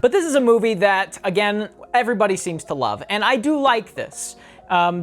But this is a movie that, again, everybody seems to love, and I do like this.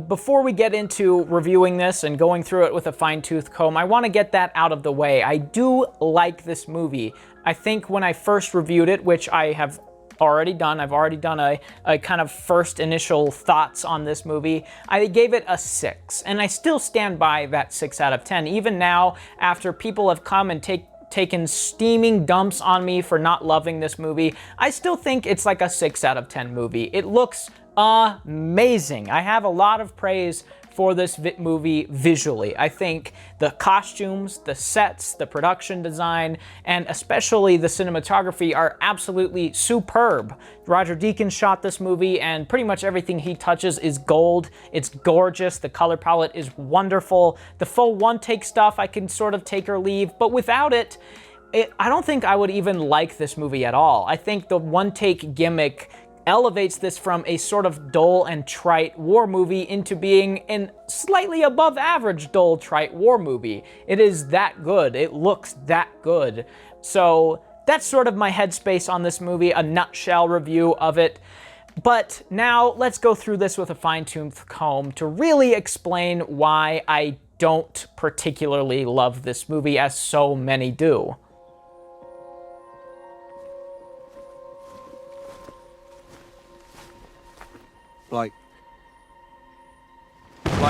Before we get into reviewing this and going through it with a fine-tooth comb, I want to get that out of the way. I do like this movie. I think when I first reviewed it, which I have already done, I've already done a kind of first initial thoughts on this movie, I gave it a 6. And I still stand by that 6 out of 10. Even now, after people have come and taken steaming dumps on me for not loving this movie, I still think it's like a 6 out of 10 movie. It looks amazing. I have a lot of praise for this movie visually. I think the costumes, the sets, the production design, and especially the cinematography are absolutely superb. Roger Deakins shot this movie, and pretty much everything he touches is gold. It's gorgeous. The color palette is wonderful. The full one-take stuff I can sort of take or leave, but without it, I don't think I would even like this movie at all. I think the one-take gimmick elevates this from a sort of dull and trite war movie into being an slightly above average dull, trite war movie. It is that good. It looks that good. So that's sort of my headspace on this movie, a nutshell review of it. But now let's go through this with a fine-tooth comb to really explain why I don't particularly love this movie as so many do.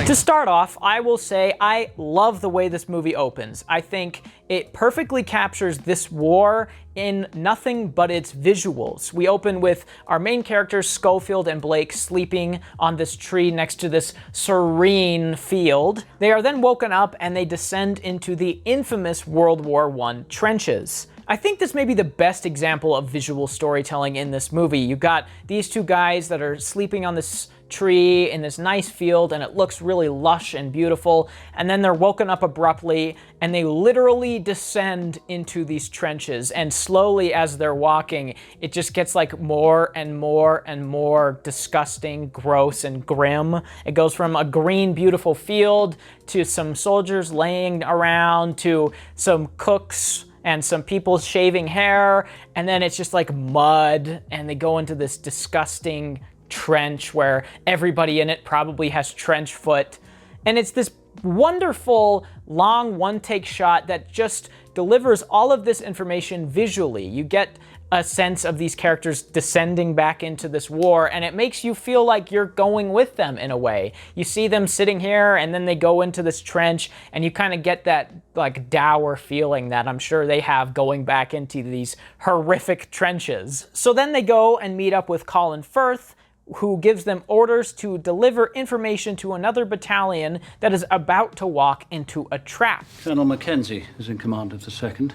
To start off, I will say I love the way this movie opens. I think it perfectly captures this war in nothing but its visuals. We open with our main characters, Schofield and Blake, sleeping on this tree next to this serene field. They are then woken up and they descend into the infamous World War I trenches. I think this may be the best example of visual storytelling in this movie. You've got these two guys that are sleeping on this tree in this nice field, and it looks really lush and beautiful, and then they're woken up abruptly, and they literally descend into these trenches, and slowly as they're walking, it just gets like more and more and more disgusting, gross, and grim. It goes from a green, beautiful field to some soldiers laying around to some cooks and some people shaving hair, and then it's just like mud, and they go into this disgusting trench where everybody in it probably has trench foot. And it's this wonderful long one-take shot that just delivers all of this information visually. You get a sense of these characters descending back into this war, and it makes you feel like you're going with them in a way. You see them sitting here, and then they go into this trench, and you kind of get that like dour feeling that I'm sure they have going back into these horrific trenches. So then they go and meet up with Colin Firth, who gives them orders to deliver information to another battalion that is about to walk into a trap. Colonel Mackenzie is in command of the 2nd.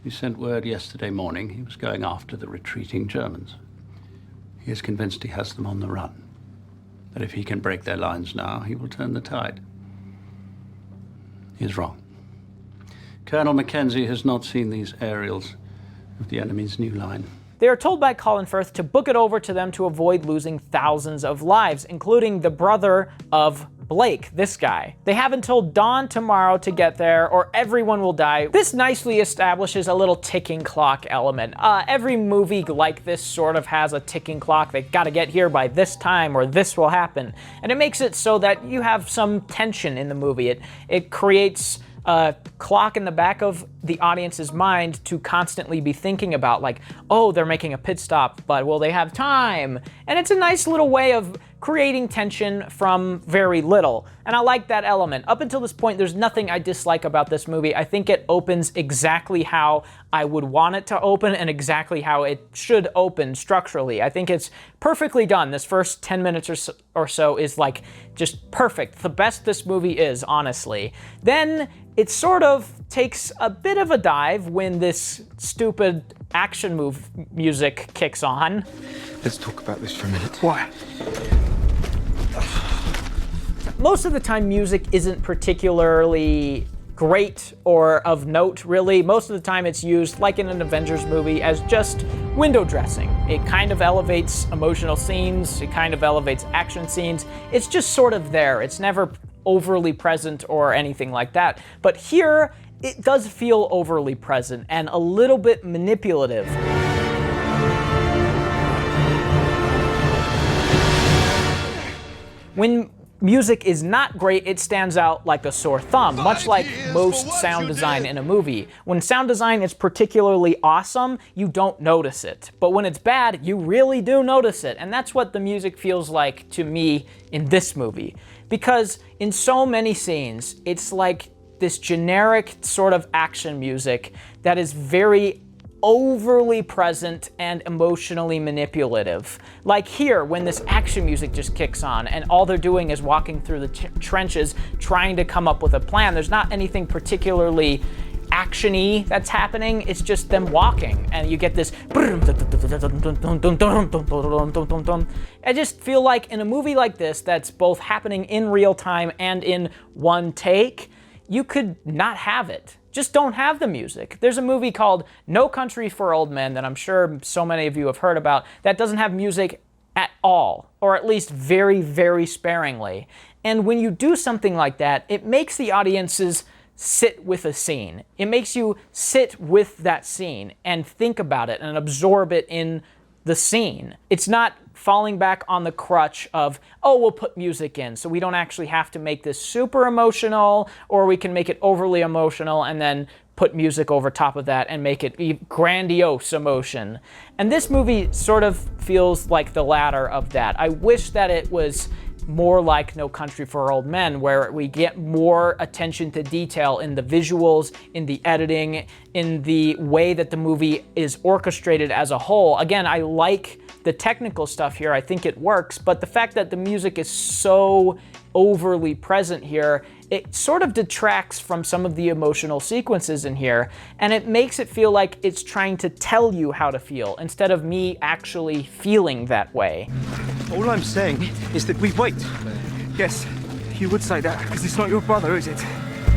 He sent word yesterday morning he was going after the retreating Germans. He is convinced he has them on the run. That if he can break their lines now, he will turn the tide. He is wrong. Colonel Mackenzie has not seen these aerials of the enemy's new line. They are told by Colin Firth to book it over to them to avoid losing thousands of lives, including the brother of Blake, this guy. They have until dawn tomorrow to get there, or everyone will die. This nicely establishes a little ticking clock element. Every movie like this sort of has a ticking clock. They gotta get here by this time, or this will happen. And it makes it so that you have some tension in the movie. It creates a clock in the back of the audience's mind to constantly be thinking about, like, oh, they're making a pit stop, but will they have time? And it's a nice little way of creating tension from very little. And I like that element. Up until this point, there's nothing I dislike about this movie. I think it opens exactly how I would want it to open and exactly how it should open structurally. I think it's perfectly done. This first 10 minutes or so is like just perfect. The best this movie is, honestly. Then it sort of takes a bit of a dive when this stupid action music kicks on. Let's talk about this for a minute. Why? Most of the time, music isn't particularly great or of note, really. Most of the time it's used, like in an Avengers movie, as just window dressing. It kind of elevates emotional scenes, it kind of elevates action scenes. It's just sort of there. It's never overly present or anything like that. But here, it does feel overly present and a little bit manipulative. When music is not great, it stands out like a sore thumb, much like most sound design in a movie. When sound design is particularly awesome, you don't notice it. But when it's bad, you really do notice it. And that's what the music feels like to me in this movie. Because in so many scenes, it's like this generic sort of action music that is very overly present and emotionally manipulative. Like here, when this action music just kicks on and all they're doing is walking through the trenches trying to come up with a plan. There's not anything particularly action-y that's happening. It's just them walking and you get this. I just feel like in a movie like this that's both happening in real time and in one take, you could not have it. Just don't have the music. There's a movie called No Country for Old Men that I'm sure so many of you have heard about that doesn't have music at all, or at least very, very sparingly. And when you do something like that, it makes the audiences sit with a scene. It makes you sit with that scene and think about it and absorb it in the scene. It's not falling back on the crutch of, oh, we'll put music in so we don't actually have to make this super emotional, or we can make it overly emotional and then put music over top of that and make it grandiose emotion. And this movie sort of feels like the latter of that. I wish that it was more like No Country for Old Men, where we get more attention to detail in the visuals, in the editing, in the way that the movie is orchestrated as a whole. Again, I like the technical stuff here. I think it works, but the fact that the music is so overly present here, it sort of detracts from some of the emotional sequences in here, and it makes it feel like it's trying to tell you how to feel instead of me actually feeling that way. All I'm saying is that we wait. Yes, you would say that, because it's not your brother, is it?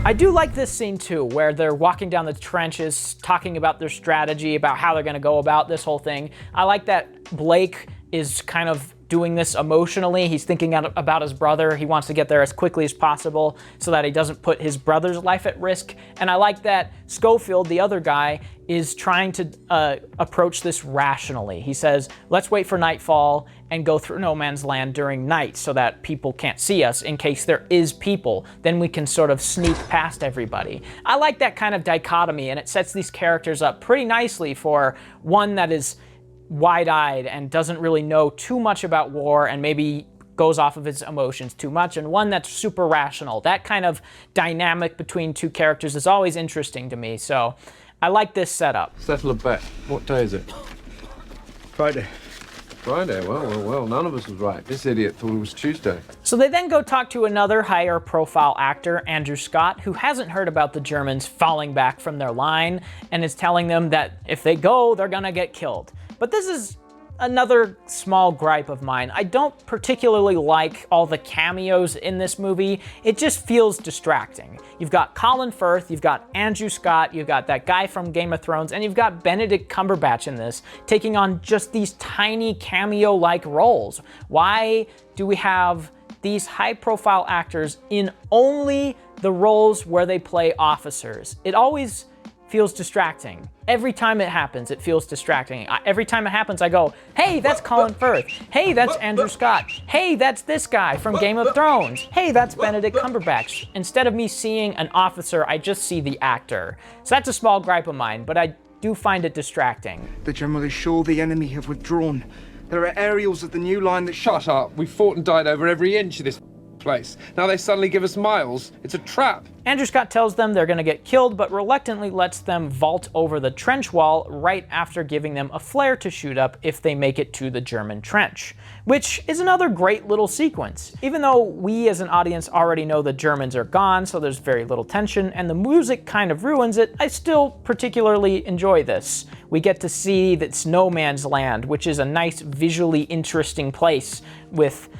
I do like this scene too, where they're walking down the trenches, talking about their strategy, about how they're going to go about this whole thing. I like that Blake is kind of doing this emotionally. He's thinking about his brother. He wants to get there as quickly as possible so that he doesn't put his brother's life at risk. And I like that Schofield, the other guy, is trying to approach this rationally. He says, let's wait for nightfall and go through no man's land during night so that people can't see us in case there is people. Then we can sort of sneak past everybody. I like that kind of dichotomy, and it sets these characters up pretty nicely for one that is wide-eyed and doesn't really know too much about war and maybe goes off of his emotions too much, and one that's super rational. That kind of dynamic between two characters is always interesting to me, so I like this setup. Settle a bet. What day is it? Friday. Friday? Well, none of us was right. This idiot thought it was Tuesday. So they then go talk to another higher profile actor, Andrew Scott, who hasn't heard about the Germans falling back from their line and is telling them that if they go, they're gonna get killed. But this is another small gripe of mine. I don't particularly like all the cameos in this movie. It just feels distracting. You've got Colin Firth, you've got Andrew Scott, you've got that guy from Game of Thrones, and you've got Benedict Cumberbatch in this, taking on just these tiny cameo-like roles. Why do we have these high-profile actors in only the roles where they play officers? It always feels distracting. Every time it happens, it feels distracting. Every time it happens, I go, hey, that's Colin Firth. Hey, that's Andrew Scott. Hey, that's this guy from Game of Thrones. Hey, that's Benedict Cumberbatch. Instead of me seeing an officer, I just see the actor. So that's a small gripe of mine, but I do find it distracting. The general is sure the enemy have withdrawn. There are aerials of the new line that... Shut up. We fought and died over every inch of this place. Now they suddenly give us miles. It's a trap. Andrew Scott tells them they're going to get killed, but reluctantly lets them vault over the trench wall right after giving them a flare to shoot up if they make it to the German trench, which is another great little sequence. Even though we as an audience already know the Germans are gone, so there's very little tension, and the music kind of ruins it, I still particularly enjoy this. We get to see that's no man's land, which is a nice visually interesting place with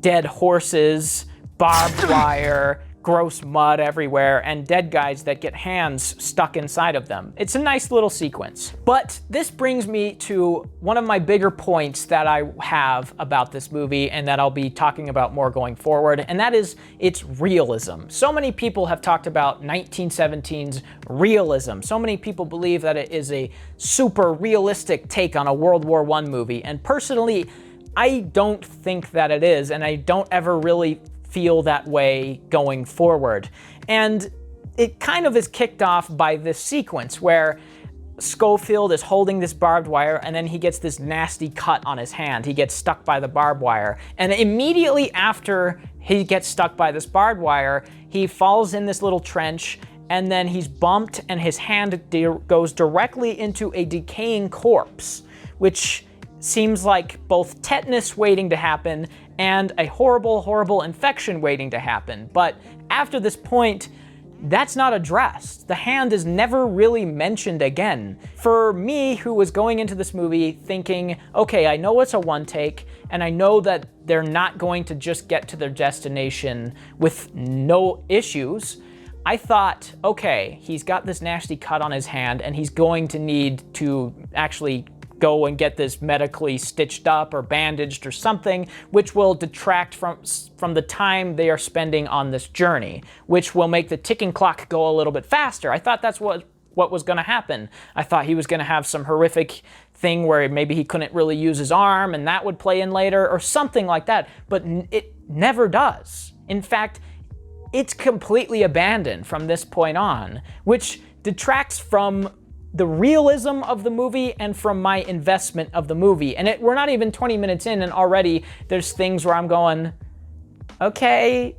dead horses, barbed wire, gross mud everywhere, and dead guys that get hands stuck inside of them. It's a nice little sequence. But this brings me to one of my bigger points that I have about this movie and that I'll be talking about more going forward, and that is its realism. So many people have talked about 1917's realism. So many people believe that it is a super realistic take on a World War I movie, and personally, I don't think that it is, and I don't ever really feel that way going forward. And it kind of is kicked off by this sequence where Schofield is holding this barbed wire, and then he gets this nasty cut on his hand. He gets stuck by the barbed wire. And immediately after he gets stuck by this barbed wire, he falls in this little trench, and then he's bumped, and his hand goes directly into a decaying corpse, which seems like both tetanus waiting to happen and a horrible, horrible infection waiting to happen. But after this point, that's not addressed. The hand is never really mentioned again. For me, who was going into this movie thinking, okay, I know it's a one take, and I know that they're not going to just get to their destination with no issues, I thought, okay, he's got this nasty cut on his hand, and he's going to need to actually go and get this medically stitched up or bandaged or something, which will detract from the time they are spending on this journey, which will make the ticking clock go a little bit faster. I thought that's what was going to happen. I thought he was going to have some horrific thing where maybe he couldn't really use his arm and that would play in later or something like that, but it never does. In fact, it's completely abandoned from this point on, which detracts from the realism of the movie and from my investment of the movie. And we're not even 20 minutes in, and already there's things where I'm going, okay,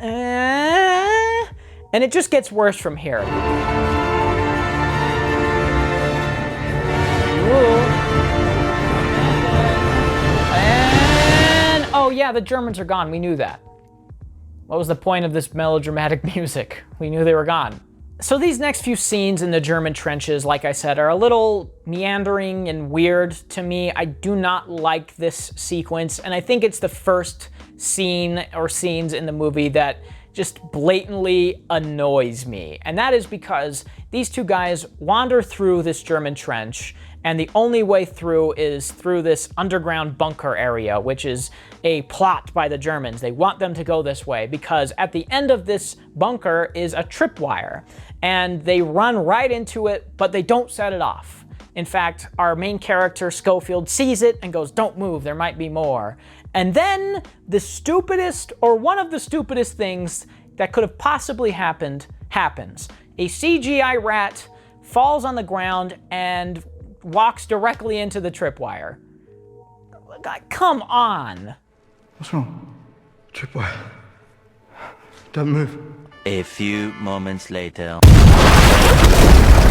and it just gets worse from here. And oh yeah, the Germans are gone. We knew that. What was the point of this melodramatic music? We knew they were gone. So these next few scenes in the German trenches, like I said, are a little meandering and weird to me. I do not like this sequence, and I think it's the first scene or scenes in the movie that just blatantly annoys me. And that is because these two guys wander through this German trench, and the only way through is through this underground bunker area, which is a plot by the Germans. They want them to go this way because at the end of this bunker is a tripwire, and they run right into it, but they don't set it off. In fact, our main character, Schofield, sees it and goes, "Don't move, there might be more." And then the stupidest, or one of the stupidest things that could have possibly happened, happens. A CGI rat falls on the ground and walks directly into the tripwire. God, come on. What's wrong? Tripwire. Don't move. A few moments later.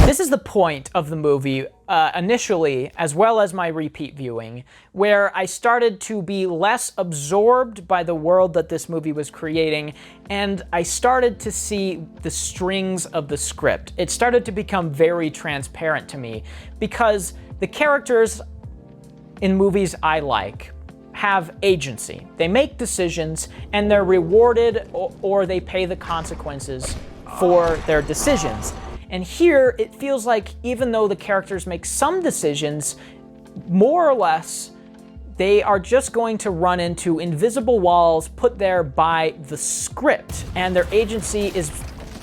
This is the point of the movie, initially, as well as my repeat viewing, where I started to be less absorbed by the world that this movie was creating, and I started to see the strings of the script. It started to become very transparent to me, because the characters in movies I like have agency. They make decisions, and they're rewarded or they pay the consequences for their decisions. And here, it feels like even though the characters make some decisions, more or less, they are just going to run into invisible walls put there by the script, and their agency is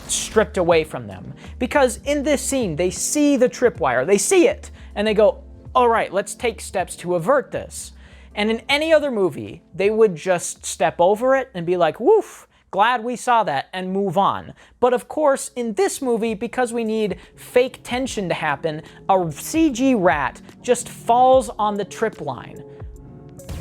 stripped away from them. Because in this scene, they see the tripwire, they see it, and they go, all right, let's take steps to avert this. And in any other movie, they would just step over it and be like, woof, glad we saw that, and move on. But of course, in this movie, because we need fake tension to happen, a CG rat just falls on the trip line.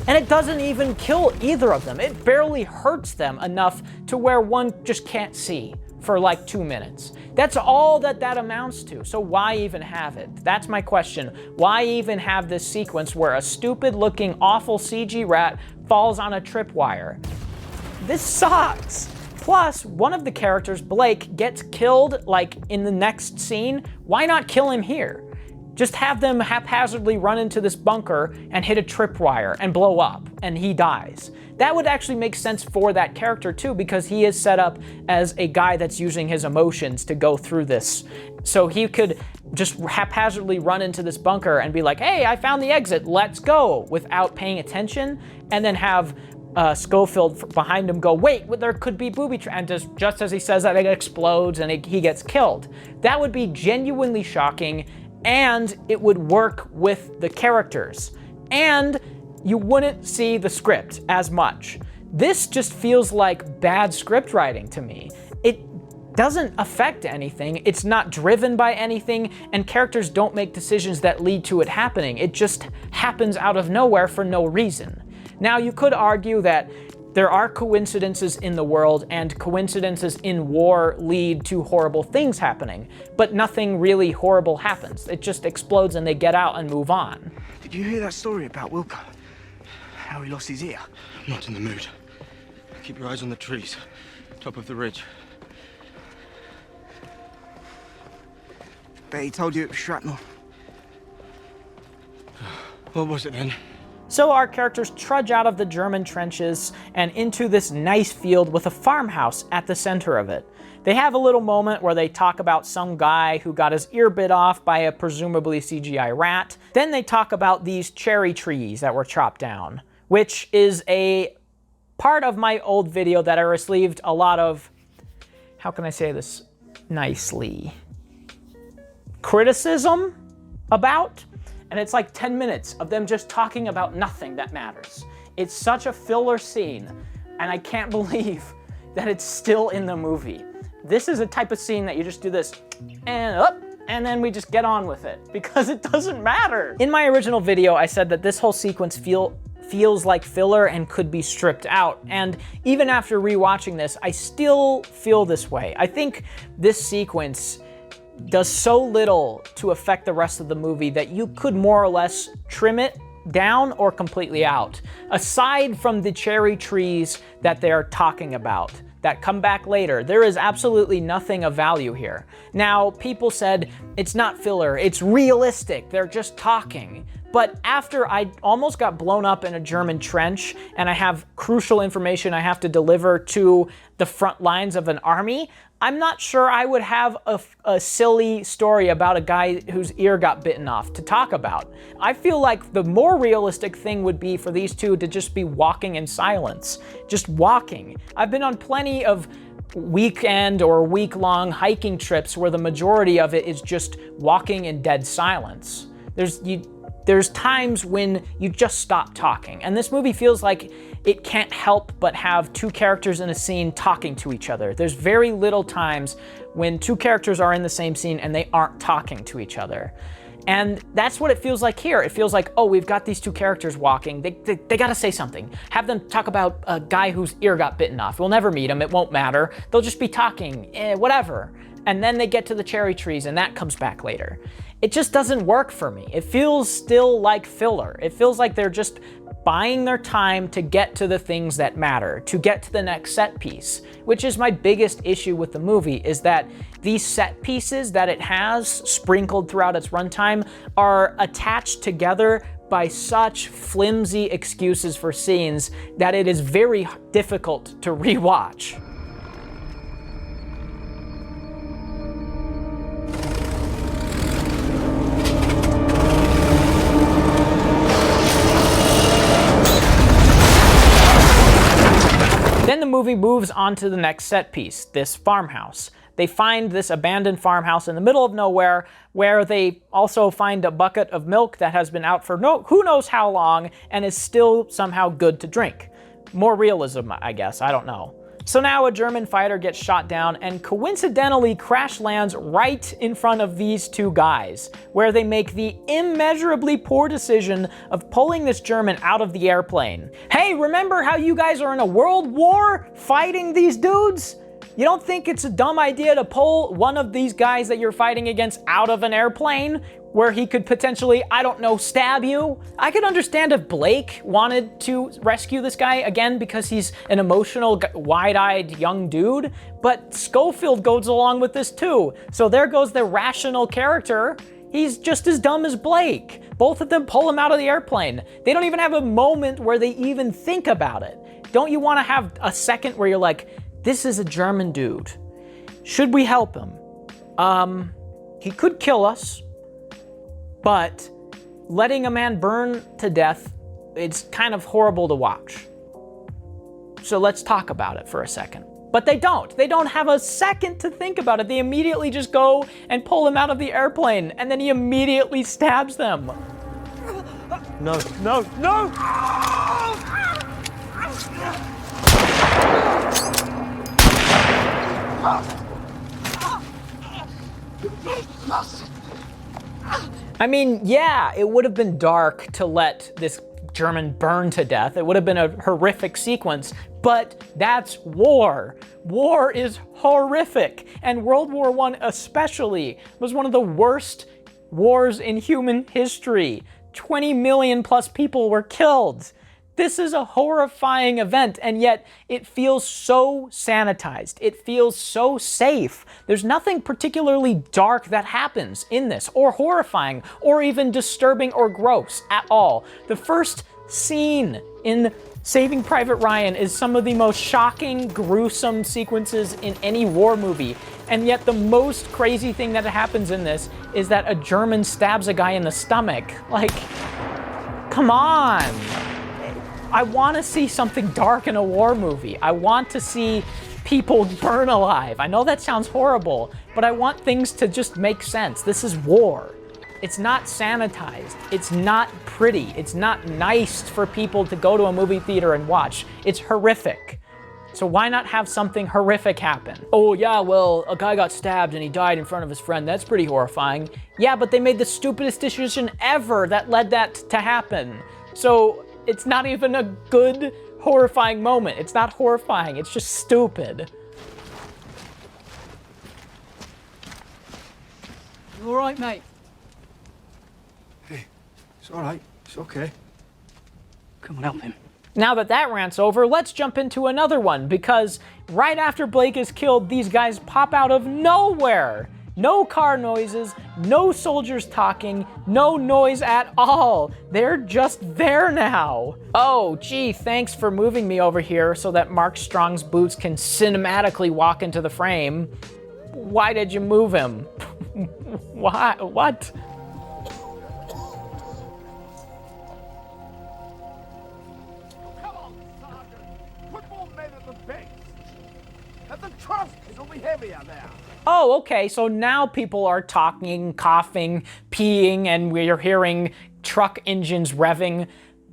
And it doesn't even kill either of them. It barely hurts them enough to where one just can't see for like 2 minutes. That's all that amounts to. So why even have it? That's my question. Why even have this sequence where a stupid looking awful CG rat falls on a tripwire? This sucks. Plus, one of the characters, Blake, gets killed like in the next scene. Why not kill him here? Just have them haphazardly run into this bunker and hit a tripwire and blow up, and he dies. That would actually make sense for that character too, because he is set up as a guy that's using his emotions to go through this. So he could just haphazardly run into this bunker and be like, hey, I found the exit, let's go, without paying attention, and then have Schofield behind him go, wait, there could be booby traps, and just as he says that, it explodes and he gets killed. That would be genuinely shocking, and it would work with the characters. And you wouldn't see the script as much. This just feels like bad script writing to me. It doesn't affect anything, it's not driven by anything, and characters don't make decisions that lead to it happening. It just happens out of nowhere for no reason. Now, you could argue that there are coincidences in the world, and coincidences in war lead to horrible things happening, but nothing really horrible happens. It just explodes and they get out and move on. Did you hear that story about Wilco? How he lost his ear? I'm not in the mood. Keep your eyes on the trees, top of the ridge. Bet he told you it was shrapnel. What was it then? So our characters trudge out of the German trenches and into this nice field with a farmhouse at the center of it. They have a little moment where they talk about some guy who got his ear bit off by a presumably CGI rat. Then they talk about these cherry trees that were chopped down, which is a part of my old video that I received a lot of, how can I say this nicely, criticism about. And it's like 10 minutes of them just talking about nothing that matters. It's such a filler scene, and I can't believe that it's still in the movie. This is a type of scene that you just do this, and up, and then we just get on with it, because it doesn't matter. In my original video, I said that this whole sequence feels like filler and could be stripped out, and even after rewatching this, I still feel this way. I think this sequence does so little to affect the rest of the movie that you could more or less trim it down or completely out. Aside from the cherry trees that they're talking about that come back later, there is absolutely nothing of value here. Now, people said it's not filler, it's realistic, they're just talking. But after I almost got blown up in a German trench and I have crucial information I have to deliver to the front lines of an army, I'm not sure I would have a silly story about a guy whose ear got bitten off to talk about. I feel like the more realistic thing would be for these two to just be walking in silence. Just walking. I've been on plenty of weekend or week-long hiking trips where the majority of it is just walking in dead silence. There's times when you just stop talking, and this movie feels like it can't help but have two characters in a scene talking to each other. There's very little times when two characters are in the same scene and they aren't talking to each other. And that's what it feels like here. It feels like, oh, we've got these two characters walking. They gotta say something. Have them talk about a guy whose ear got bitten off. We'll never meet him, it won't matter. They'll just be talking, whatever. And then they get to the cherry trees and that comes back later. It just doesn't work for me. It feels still like filler. It feels like they're just buying their time to get to the things that matter, to get to the next set piece, which is my biggest issue with the movie, is that these set pieces that it has sprinkled throughout its runtime are attached together by such flimsy excuses for scenes that it is very difficult to rewatch. Then the movie moves on to the next set piece, this farmhouse. They find this abandoned farmhouse in the middle of nowhere where they also find a bucket of milk that has been out for who knows how long and is still somehow good to drink. More realism, I guess, I don't know. So now a German fighter gets shot down and coincidentally crash lands right in front of these two guys, where they make the immeasurably poor decision of pulling this German out of the airplane. Hey, remember how you guys are in a world war fighting these dudes? You don't think it's a dumb idea to pull one of these guys that you're fighting against out of an airplane where he could potentially, I don't know, stab you? I could understand if Blake wanted to rescue this guy, again, because he's an emotional, wide-eyed young dude, but Schofield goes along with this too. So there goes the rational character. He's just as dumb as Blake. Both of them pull him out of the airplane. They don't even have a moment where they even think about it. Don't you want to have a second where you're like, this is a German dude. Should we help him? He could kill us, but letting a man burn to death, it's kind of horrible to watch. So let's talk about it for a second. But they don't. They don't have a second to think about it. They immediately just go and pull him out of the airplane, and then he immediately stabs them. No, no, no! I mean, yeah, it would have been dark to let this German burn to death. It would have been a horrific sequence, but that's war. War is horrific, and World War I especially was one of the worst wars in human history. 20 million plus people were killed. This is a horrifying event, and yet it feels so sanitized. It feels so safe. There's nothing particularly dark that happens in this, or horrifying, or even disturbing or gross at all. The first scene in Saving Private Ryan is some of the most shocking, gruesome sequences in any war movie. And yet the most crazy thing that happens in this is that a German stabs a guy in the stomach. Like, come on. I want to see something dark in a war movie. I want to see people burn alive. I know that sounds horrible, but I want things to just make sense. This is war. It's not sanitized. It's not pretty. It's not nice for people to go to a movie theater and watch. It's horrific. So why not have something horrific happen? Oh yeah, well, a guy got stabbed and he died in front of his friend. That's pretty horrifying. Yeah, but they made the stupidest decision ever that led that to happen. So it's not even a good, horrifying moment. It's not horrifying, it's just stupid. You all right, mate? Hey, it's all right. It's okay. Come on, help him. Now that that rant's over, let's jump into another one, because right after Blake is killed, these guys pop out of nowhere. No car noises, no soldiers talking, no noise at all. They're just there now. Oh, gee, thanks for moving me over here so that Mark Strong's boots can cinematically walk into the frame. Why did you move him? Why? What? Come on, Sergeant. Put more men at the base. And the trust will be heavier now. Oh, okay, so now people are talking, coughing, peeing, and we're hearing truck engines revving,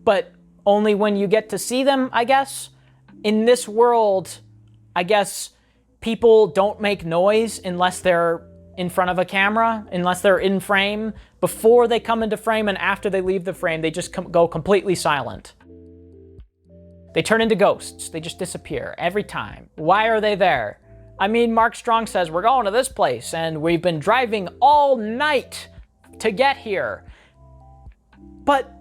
but only when you get to see them, I guess? In this world, I guess people don't make noise unless they're in front of a camera, unless they're in frame. Before they come into frame and after they leave the frame, they just go completely silent. They turn into ghosts. They just disappear every time. Why are they there? I mean, Mark Strong says, we're going to this place, and we've been driving all night to get here. But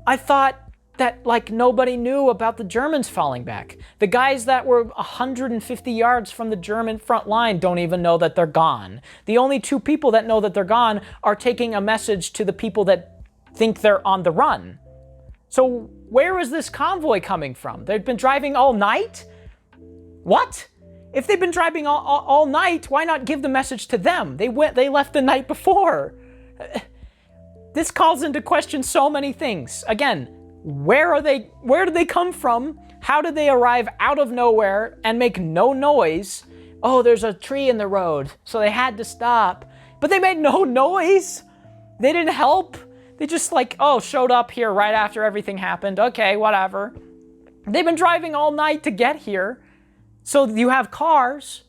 I thought that, like, nobody knew about the Germans falling back. The guys that were 150 yards from the German front line don't even know that they're gone. The only two people that know that they're gone are taking a message to the people that think they're on the run. So where is this convoy coming from? They've been driving all night? What? If they've been driving all night, why not give the message to them? They left the night before. This calls into question so many things. Again, where did they come from? How did they arrive out of nowhere and make no noise? Oh, there's a tree in the road, so they had to stop. But they made no noise. They didn't help. They just showed up here right after everything happened. Okay, whatever. They've been driving all night to get here. So you have cars,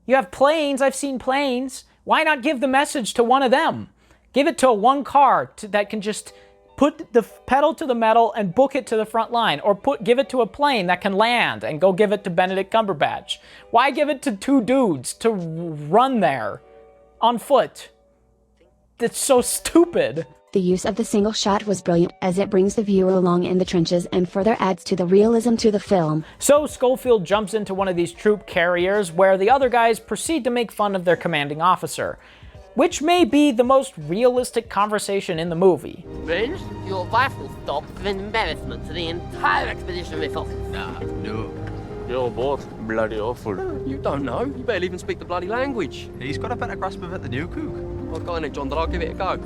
you have planes, I've seen planes. Why not give the message to one of them? Give it to one car that can just put the pedal to the metal and book it to the front line. Or give it to a plane that can land and go give it to Benedict Cumberbatch. Why give it to two dudes to run there on foot? That's so stupid. The use of the single shot was brilliant, as it brings the viewer along in the trenches and further adds to the realism to the film. So Schofield jumps into one of these troop carriers where the other guys proceed to make fun of their commanding officer, which may be the most realistic conversation in the movie. Range, your wife will stop for an embarrassment to the entire expeditionary force. No. You're both bloody awful. You don't know. You barely even speak the bloody language. He's got a better grasp of it than you, Cook. I've got in it, John, but I'll give it a go.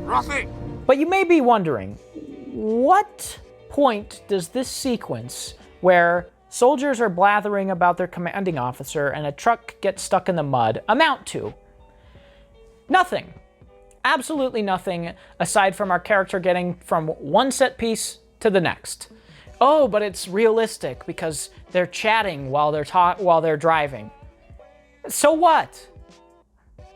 Rossi! But you may be wondering, what point does this sequence where soldiers are blathering about their commanding officer and a truck gets stuck in the mud amount to? Nothing. absolutely nothing aside from our character getting from one set piece to the next. Oh, but it's realistic because they're chatting while they're driving. So what?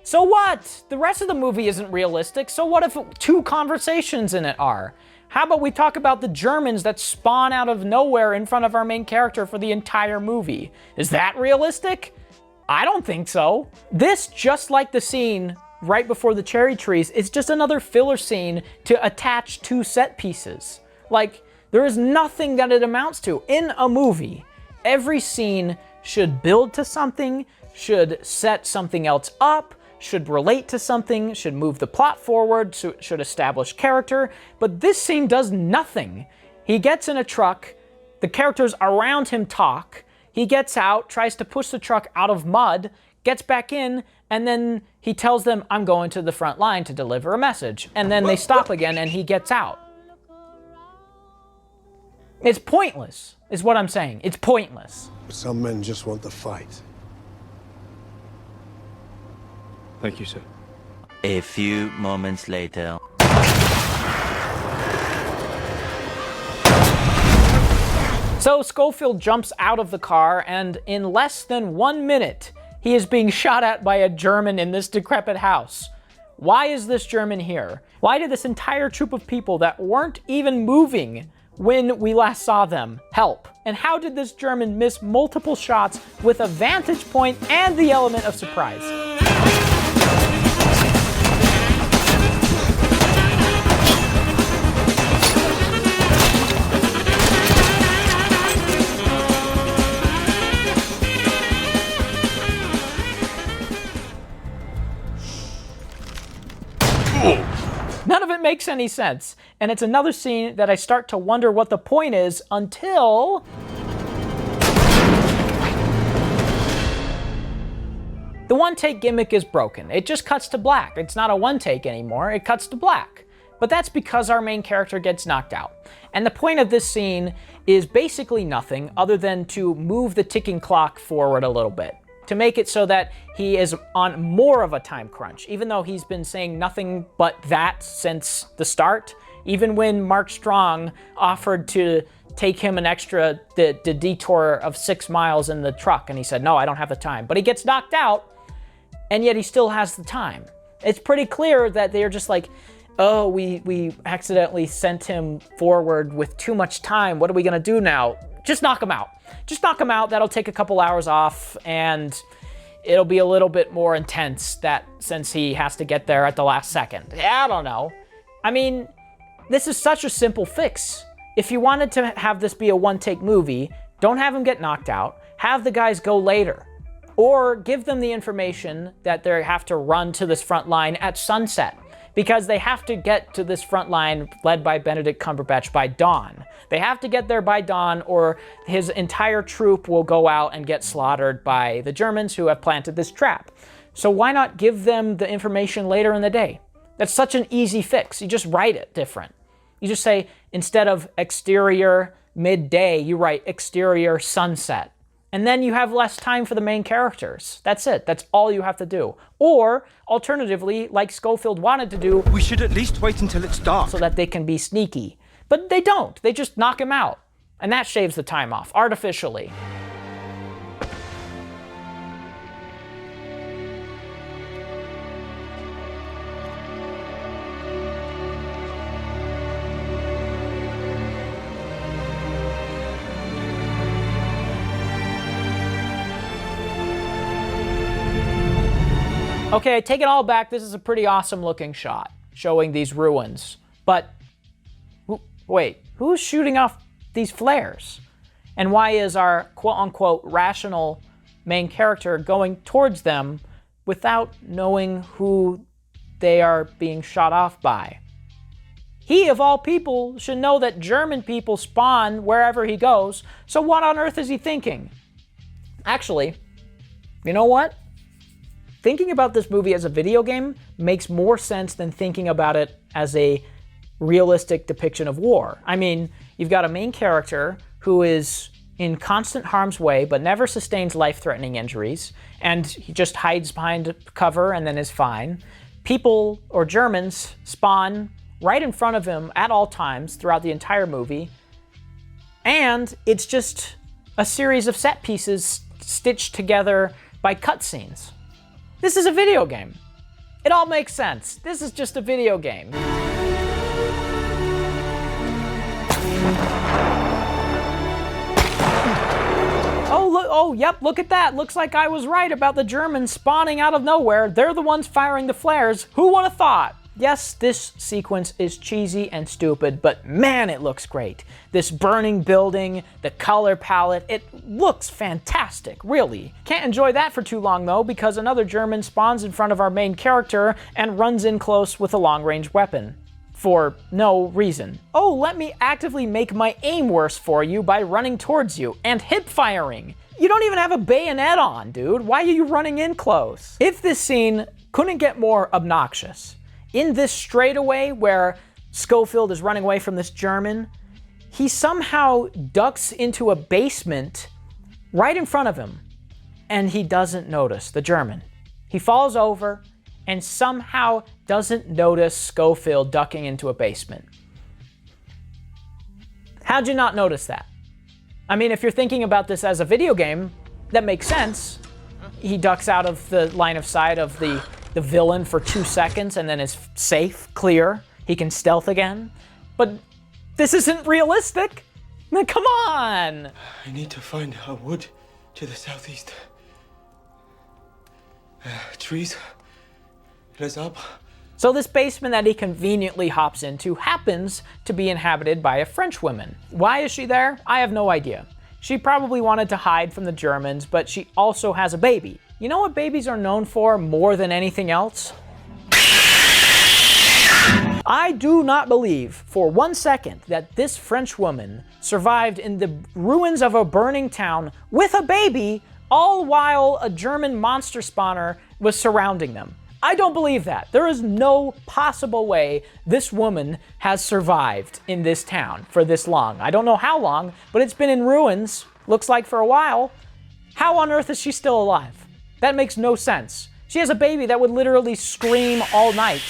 So what? The rest of the movie isn't realistic. So what if 2 conversations in it are? How about we talk about the Germans that spawn out of nowhere in front of our main character for the entire movie? Is that realistic? I don't think so. This, just like the scene right before the cherry trees, is just another filler scene to attach 2 set pieces. Like, there is nothing that it amounts to. In a movie, every scene should build to something, should set something else up, should relate to something, should move the plot forward, should establish character, but this scene does nothing. He gets in a truck, the characters around him talk, he gets out, tries to push the truck out of mud, gets back in, and then he tells them, I'm going to the front line to deliver a message. And then they stop again and he gets out. It's pointless, is what I'm saying. It's pointless. Some men just want the fight. Thank you, sir. A few moments later. So Schofield jumps out of the car, and in less than 1 minute, he is being shot at by a German in this decrepit house. Why is this German here? Why did this entire troop of people that weren't even moving when we last saw them help? And how did this German miss multiple shots with a vantage point and the element of surprise? None of it makes any sense. And it's another scene that I start to wonder what the point is until... the one-take gimmick is broken. It just cuts to black. It's not a one-take anymore, it cuts to black. But that's because our main character gets knocked out. And the point of this scene is basically nothing other than to move the ticking clock forward a little bit, to make it so that he is on more of a time crunch, even though he's been saying nothing but that since the start. Even when Mark Strong offered to take him an extra the detour of 6 miles in the truck, and he said, no, I don't have the time. But he gets knocked out, and yet he still has the time. It's pretty clear that they're just like, oh, we accidentally sent him forward with too much time. What are we gonna do now? Just knock him out. Just knock him out. That'll take a couple hours off, and it'll be a little bit more intense that since he has to get there at the last second. I don't know. I mean, this is such a simple fix. If you wanted to have this be a one-take movie, don't have him get knocked out. Have the guys go later. Or give them the information that they have to run to this front line at sunset, because they have to get to this front line led by Benedict Cumberbatch by dawn. They have to get there by dawn, or his entire troop will go out and get slaughtered by the Germans who have planted this trap. So why not give them the information later in the day? That's such an easy fix. You just write it different. You just say, instead of exterior midday, you write exterior sunset. And then you have less time for the main characters. That's it. That's all you have to do. Or, alternatively, like Schofield wanted to do, we should at least wait until it's dark, so that they can be sneaky. But they don't. They just knock him out. And that shaves the time off, artificially. Okay, I take it all back. This is a pretty awesome looking shot showing these ruins. But, wait, who's shooting off these flares? And why is our quote-unquote rational main character going towards them without knowing who they are being shot off by? He, of all people, should know that German people spawn wherever he goes, so what on earth is he thinking? Actually, you know what? Thinking about this movie as a video game makes more sense than thinking about it as a realistic depiction of war. I mean, you've got a main character who is in constant harm's way but never sustains life-threatening injuries, and he just hides behind cover and then is fine. people or Germans spawn right in front of him at all times throughout the entire movie. And it's just a series of set pieces stitched together by cutscenes. This is a video game. It all makes sense. This is just a video game. Yep, look at that. Looks like I was right about the Germans spawning out of nowhere. They're the ones firing the flares. Who would have thought? Yes, this sequence is cheesy and stupid, but man, it looks great. This burning building, the color palette, it looks fantastic, really. Can't enjoy that for too long though, because another German spawns in front of our main character and runs in close with a long-range weapon. For no reason. Oh, let me actively make my aim worse for you by running towards you and hip firing. You don't even have a bayonet on, dude. Why are you running in close? If this scene couldn't get more obnoxious, in this straightaway where Schofield is running away from this German, he somehow ducks into a basement right in front of him, and he doesn't notice the German. He falls over and somehow doesn't notice Schofield ducking into a basement. How'd you not notice that? I mean, if you're thinking about this as a video game, that makes sense. He ducks out of the line of sight of the villain for 2 seconds and then is safe, clear. He can stealth again. But this isn't realistic. I mean, come on! I need to find a wood to the southeast. Trees. There's up. So this basement that he conveniently hops into happens to be inhabited by a French woman. Why is she there? I have no idea. She probably wanted to hide from the Germans, but she also has a baby. You know what babies are known for more than anything else? I do not believe for 1 second that this French woman survived in the ruins of a burning town with a baby, all while a German monster spawner was surrounding them. I don't believe that. There is no possible way this woman has survived in this town for this long. I don't know how long, but it's been in ruins, looks like for a while. How on earth is she still alive? That makes no sense. She has a baby that would literally scream all night,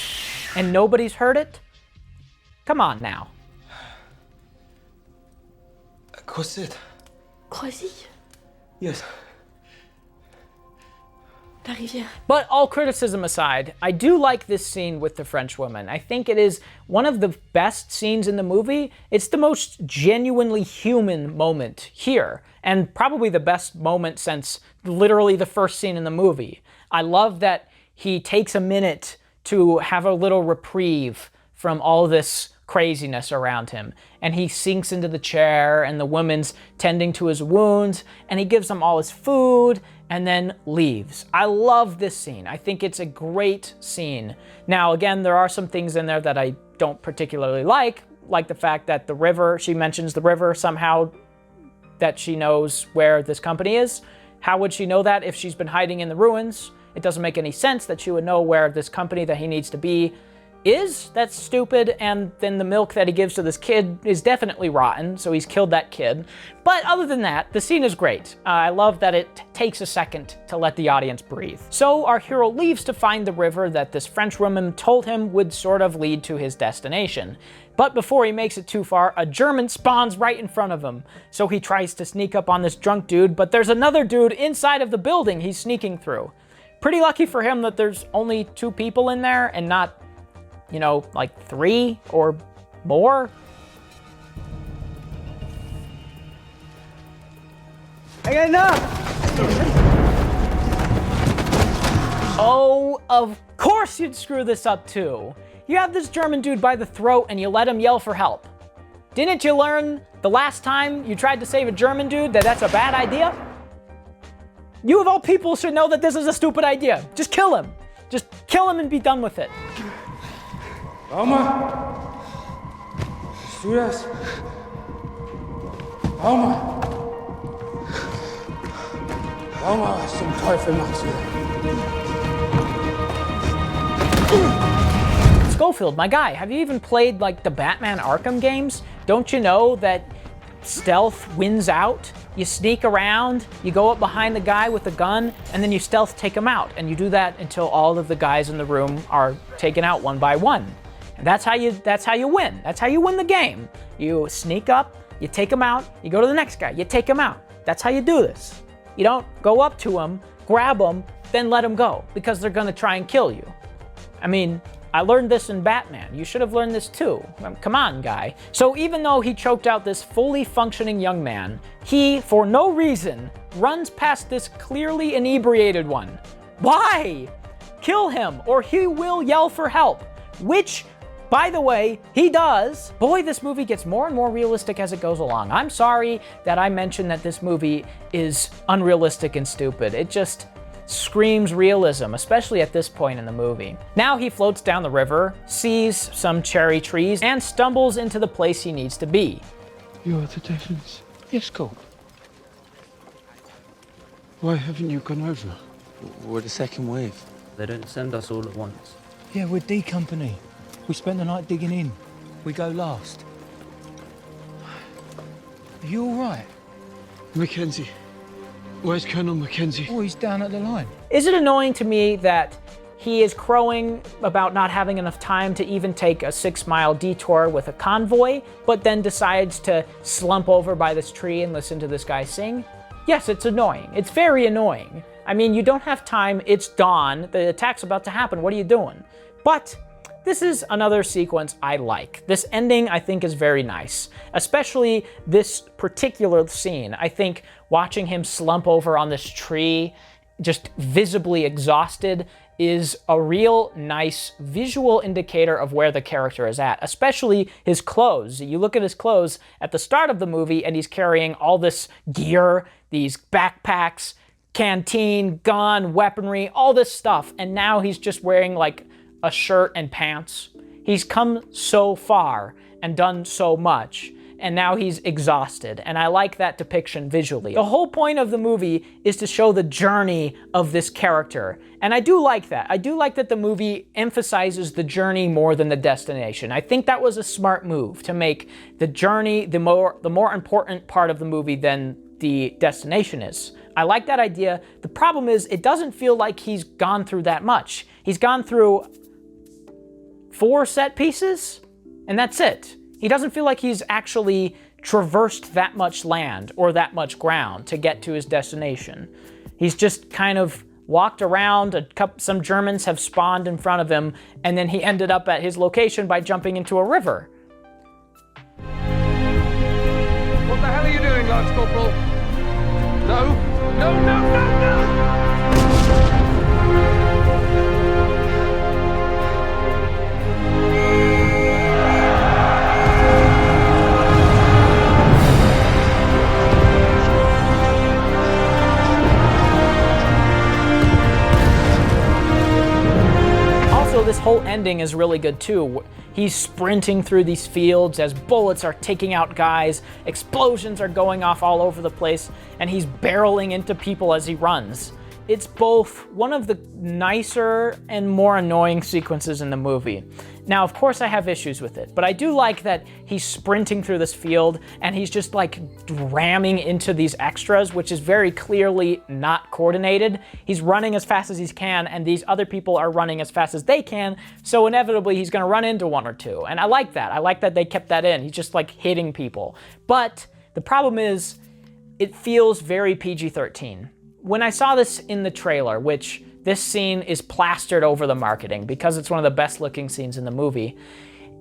and nobody's heard it? Come on now. Croisette. Croisille? Yes. La rivière. But all criticism aside, I do like this scene with the French woman. I think it is one of the best scenes in the movie. It's the most genuinely human moment here, and probably the best moment since literally the first scene in the movie. I love that he takes a minute to have a little reprieve from all this craziness around him. And he sinks into the chair, and the woman's tending to his wounds, and he gives them all his food, and then leaves. I love this scene. I think it's a great scene. Now, again, there are some things in there that I don't particularly like the fact that the river, she mentions the river somehow, that she knows where this company is. How would she know that if she's been hiding in the ruins? It doesn't make any sense that she would know where this company that he needs to be is. That's stupid. And then the milk that he gives to this kid is definitely rotten, so he's killed that kid. But other than that, the scene is great. I love that it takes a second to let the audience breathe. So our hero leaves to find the river that this French woman told him would sort of lead to his destination. But before he makes it too far, a German spawns right in front of him. So he tries to sneak up on this drunk dude, but there's another dude inside of the building he's sneaking through. Pretty lucky for him that there's only 2 people in there and not, you know, like 3 or more. I got enough! Oh, of course you'd screw this up too. You have this German dude by the throat and you let him yell for help. Didn't you learn the last time you tried to save a German dude that that's a bad idea? You of all people should know that this is a stupid idea. Just kill him. Just kill him and be done with it. Alma! Bist du das? Alma! Alma, was zum Teufel machst du? Schofield, my guy, have you even played like the Batman Arkham games? Don't you know that stealth wins out. You sneak around, you go up behind the guy with the gun, and then you stealth take him out. And you do that until all of the guys in the room are taken out one by one. And that's how you win. That's how you win the game. You sneak up, you take him out, you go to the next guy, you take him out. That's how you do this. You don't go up to him, grab him, then let him go, because they're gonna try and kill you. I mean, I learned this in Batman. You should have learned this too. Come on, guy. So even though he choked out this fully functioning young man, he, for no reason, runs past this clearly inebriated one. Why? Kill him, or he will yell for help. Which, by the way, he does. Boy, this movie gets more and more realistic as it goes along. I'm sorry that I mentioned that this movie is unrealistic and stupid. It just screams realism, especially at this point in the movie. Now he floats down the river, sees some cherry trees, and stumbles into the place he needs to be. You are the Devons? Yes, Colt. Why haven't you gone over? We're the second wave. They don't send us all at once. Yeah, we're D Company. We spent the night digging in. We go last. Are you all right? Mackenzie. Where's Colonel Mackenzie? Oh, he's down at the line. Is it annoying to me that he is crowing about not having enough time to even take a 6-mile detour with a convoy, but then decides to slump over by this tree and listen to this guy sing? Yes, it's annoying. It's very annoying. I mean, you don't have time. It's dawn. The attack's about to happen. What are you doing? But this is another sequence I like. This ending, I think, is very nice, especially this particular scene. I think watching him slump over on this tree, just visibly exhausted, is a real nice visual indicator of where the character is at, especially his clothes. You look at his clothes at the start of the movie and he's carrying all this gear, these backpacks, canteen, gun, weaponry, all this stuff, and now he's just wearing like a shirt and pants. He's come so far and done so much, and now he's exhausted, and I like that depiction visually. The whole point of the movie is to show the journey of this character, and I do like that. I do like that the movie emphasizes the journey more than the destination. I think that was a smart move, to make the journey the more important part of the movie than the destination is. I like that idea. The problem is, it doesn't feel like he's gone through that much. He's gone through 4 set pieces, and that's it. He doesn't feel like he's actually traversed that much land or that much ground to get to his destination. He's just kind of walked around, some Germans have spawned in front of him, and then he ended up at his location by jumping into a river. What the hell are you doing, Lance Corporal? No, no, no, no, no! This whole ending is really good too. He's sprinting through these fields as bullets are taking out guys, explosions are going off all over the place, and he's barreling into people as he runs. It's both one of the nicer and more annoying sequences in the movie. Now, of course I have issues with it, but I do like that he's sprinting through this field and he's just like ramming into these extras, which is very clearly not coordinated. He's running as fast as he can, and these other people are running as fast as they can, so inevitably he's gonna run into one or two. And I like that. I like that they kept that in. He's just like hitting people. But the problem is, it feels very PG-13. When I saw this in the trailer, which this scene is plastered over the marketing because it's one of the best looking scenes in the movie,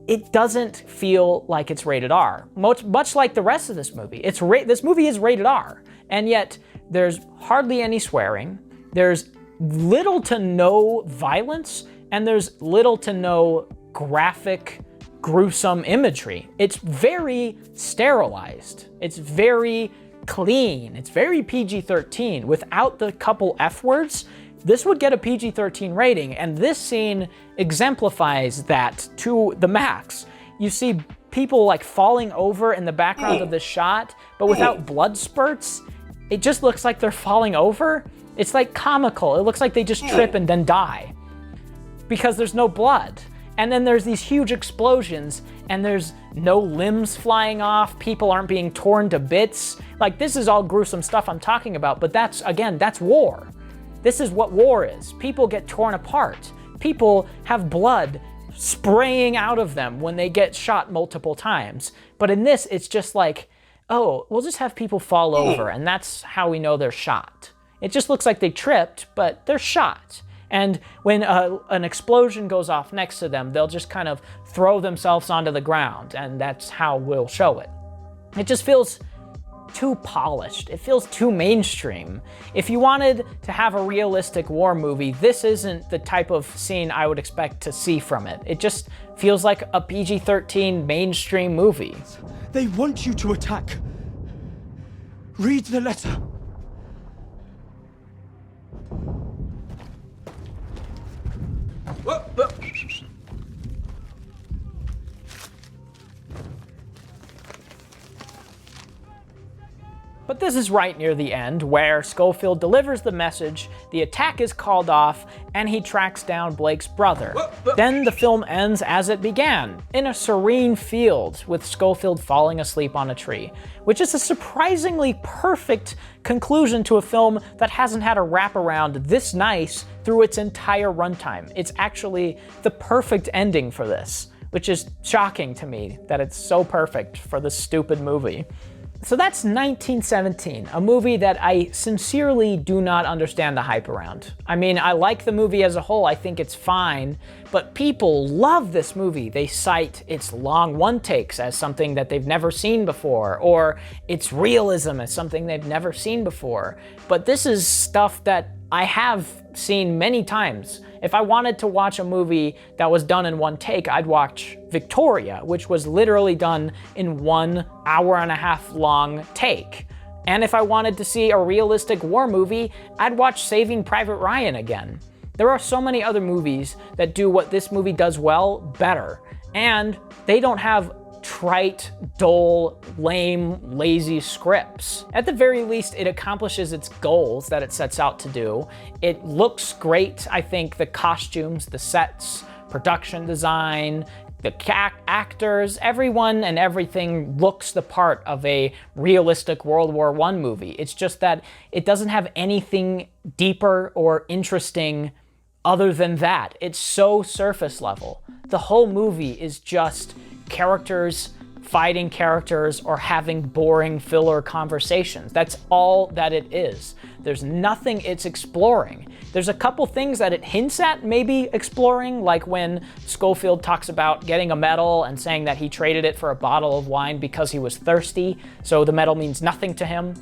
it doesn't feel like it's rated R. Much like the rest of this movie. This movie is rated R, and yet there's hardly any swearing, there's little to no violence, and there's little to no graphic, gruesome imagery. It's very sterilized. It's very clean. It's very PG-13. Without the couple F words, this would get a PG-13 rating, and this scene exemplifies that to the max. You see people like falling over in the background of this shot, but without blood spurts. It just looks like they're falling over. It's like comical. It looks like they just trip and then die because there's no blood. And then there's these huge explosions, and there's no limbs flying off, people aren't being torn to bits. Like, this is all gruesome stuff I'm talking about, but that's, again, that's war. This is what war is. People get torn apart. People have blood spraying out of them when they get shot multiple times. But in this, it's just like, oh, we'll just have people fall over, and that's how we know they're shot. It just looks like they tripped, but they're shot. And when an explosion goes off next to them, they'll just kind of throw themselves onto the ground, and that's how we'll show it. It just feels too polished. It feels too mainstream. If you wanted to have a realistic war movie, this isn't the type of scene I would expect to see from it. It just feels like a PG-13 mainstream movie. They want you to attack. Read the letter. But this is right near the end, where Schofield delivers the message, the attack is called off, and he tracks down Blake's brother. Then the film ends as it began, in a serene field, with Schofield falling asleep on a tree, which is a surprisingly perfect conclusion to a film that hasn't had a wraparound this nice through its entire runtime. It's actually the perfect ending for this, which is shocking to me that it's so perfect for this stupid movie. So that's 1917, a movie that I sincerely do not understand the hype around. I mean, I like the movie as a whole, I think it's fine, but people love this movie. They cite its long one-takes as something that they've never seen before, or its realism as something they've never seen before. But this is stuff that I have seen many times. If I wanted to watch a movie that was done in one take, I'd watch Victoria, which was literally done in 1 hour-and-a-half long take. And if I wanted to see a realistic war movie, I'd watch Saving Private Ryan again. There are so many other movies that do what this movie does well, better. And they don't have trite, dull, lame, lazy scripts. At the very least, it accomplishes its goals that it sets out to do. It looks great. I think the costumes, the sets, production design, the actors, everyone and everything looks the part of a realistic World War I movie. It's just that it doesn't have anything deeper or interesting other than that. It's so surface level. The whole movie is just characters fighting characters or having boring filler conversations. That's all that it is. There's nothing it's exploring. There's a couple things that it hints at maybe exploring, like when Schofield talks about getting a medal and saying that he traded it for a bottle of wine because he was thirsty, so the medal means nothing to him.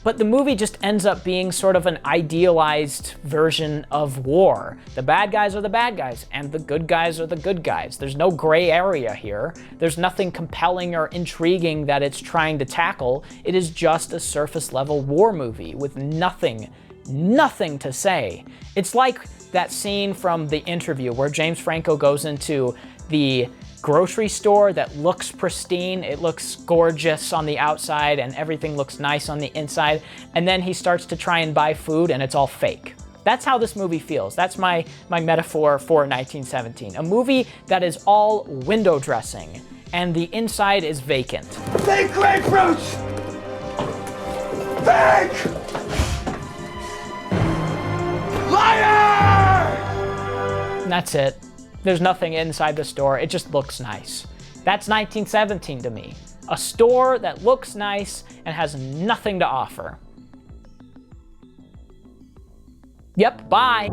But the movie just ends up being sort of an idealized version of war. The bad guys are the bad guys, and the good guys are the good guys. There's no gray area here. There's nothing compelling or intriguing that it's trying to tackle. It is just a surface level war movie with nothing to say. It's like that scene from The Interview where James Franco goes into the grocery store that looks pristine. It looks gorgeous on the outside and everything looks nice on the inside. And then he starts to try and buy food and it's all fake. That's how this movie feels. That's my metaphor for 1917. A movie that is all window dressing and the inside is vacant. Fake grapefruits! Fake! Liar! And that's it. There's nothing inside the store, it just looks nice. That's 1917 to me. A store that looks nice and has nothing to offer. Yep, bye.